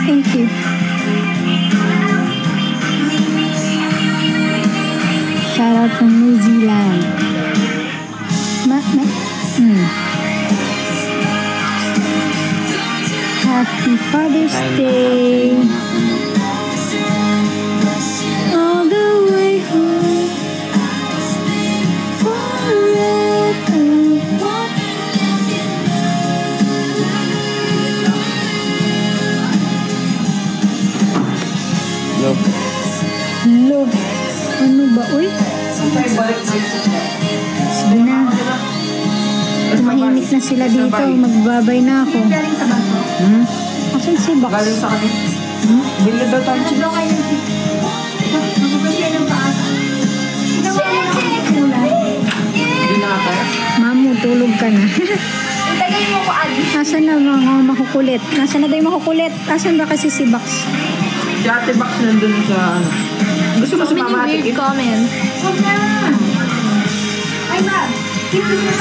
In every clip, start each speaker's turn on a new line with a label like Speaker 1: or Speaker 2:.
Speaker 1: Thank you. Shout out from New Zealand. Happy Father's Day. All the way home. Forever.
Speaker 2: Love.
Speaker 1: Love. Ano ba, uy? Sige na. Tumahimik na sila dito. Magbabay na ako. Asan si Box?
Speaker 2: Galing sa kanya. Bili daw tayo chino kayo. Hindi na tayo.
Speaker 1: Mamu, tulog ka na.
Speaker 3: Tagay mo ko, Ali.
Speaker 1: Asan na mga makukulit? Asan na daw yung makukulit? Asan ba kasi si Box?
Speaker 2: Si Ate Box nandun sa ano. Gusto mo sumama Ate Kip?
Speaker 3: Comment.
Speaker 4: Huwag na. Ay, ba?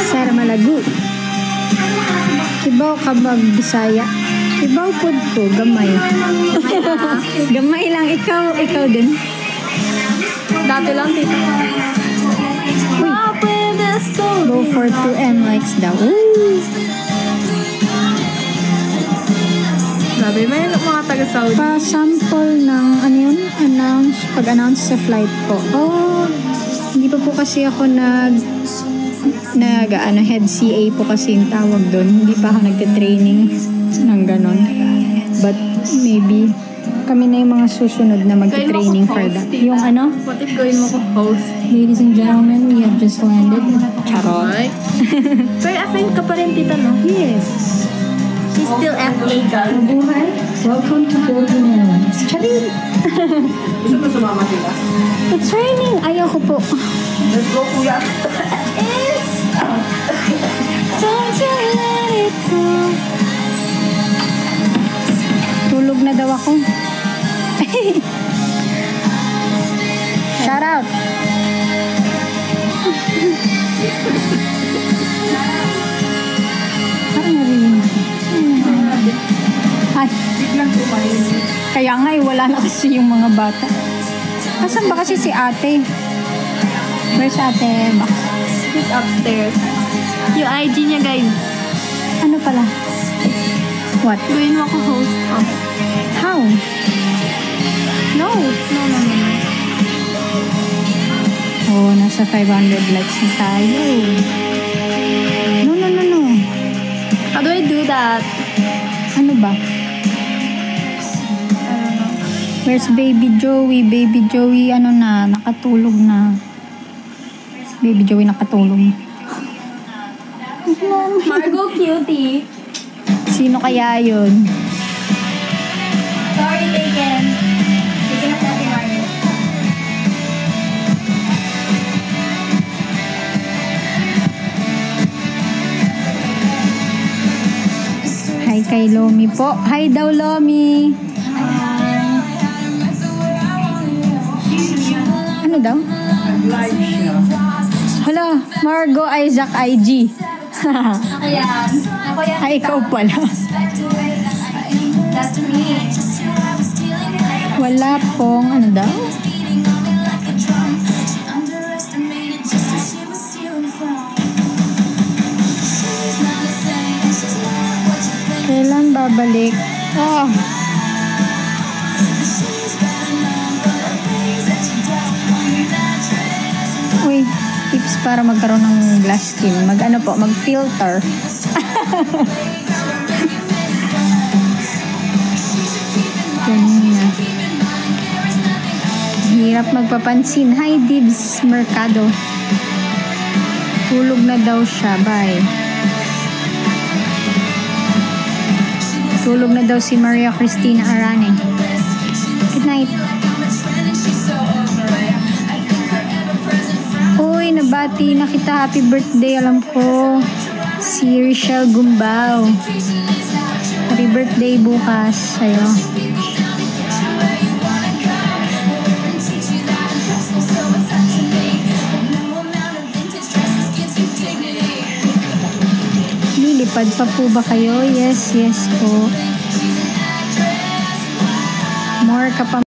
Speaker 1: Sara Malagu. Kibaw ka Bisaya. Kibaw pod ko, gamay. Gamay lang, ikaw din.
Speaker 3: Dati lang, tita.
Speaker 1: Uy, go for 2M likes daw. Ooh.
Speaker 3: Grabe, may mga taga-Saudi.
Speaker 1: Pa-sample ng ano yun? Pag-announce sa flight ko. Oh, hindi pa po kasi ako head CA po kasi yung tawag doon. Hindi pa ako nagka-training ng ganon. But maybe kami na yung mga susunod na magka-training for that. Yung ano?
Speaker 3: What if gawin mo ko host?
Speaker 1: Ladies and gentlemen, we have just landed. Charot.
Speaker 3: Right? Pero FN ka pa rin, tita, no?
Speaker 1: Yes.
Speaker 3: She's still FA girl.
Speaker 1: Mabuhay. Welcome to Philippine Airlines. Charin!
Speaker 2: Gusto mo sumama sila?
Speaker 1: It's raining. Ayaw ko po.
Speaker 2: Let's go, kuya.
Speaker 1: Don't you let it go. Tulog na daw ako. Shout out. Parang narinig. Ay. Kaya nga wala na kasi yung mga bata. Asan ba kasi si ate? Where's ate?
Speaker 3: She's upstairs. Yung IG niya, guys.
Speaker 1: Ano pala? What?
Speaker 3: Gawin mo ko host. Oh.
Speaker 1: How?
Speaker 3: No.
Speaker 1: Oh, nasa 500 likes na tayo. No.
Speaker 3: How do I do that?
Speaker 1: Ano ba? Where's Baby Joey? Baby Joey, ano na, nakatulog na. Baby Joey nakatulog.
Speaker 3: Margo cutie.
Speaker 1: Sino kaya yun?
Speaker 3: Sorry, taken. Taken na natin, Margo.
Speaker 1: Hi kay Lomi po. Hi daw, Lomi. Ano daw?
Speaker 2: Live siya.
Speaker 1: Hala, Margo Isaac IG.
Speaker 3: Ako yan.
Speaker 1: Ay, ikaw pala.
Speaker 3: That's me.
Speaker 1: Wala pong, ano daw? Kailan babalik? Oh. Uy, tips para magkaroon ng glass skin. Mag-ano po, mag-filter. Ganun na. Hirap magpapansin. Hi, Dibs Mercado. Tulog na daw siya. Bye. Tulog na daw si Maria Cristina Arane. Good night. Uy, nabati na kita. Happy birthday. Alam ko. Si Richelle Gumbao. Happy birthday bukas sa'yo. Lilipad pa po ba kayo? Yes po. ka pa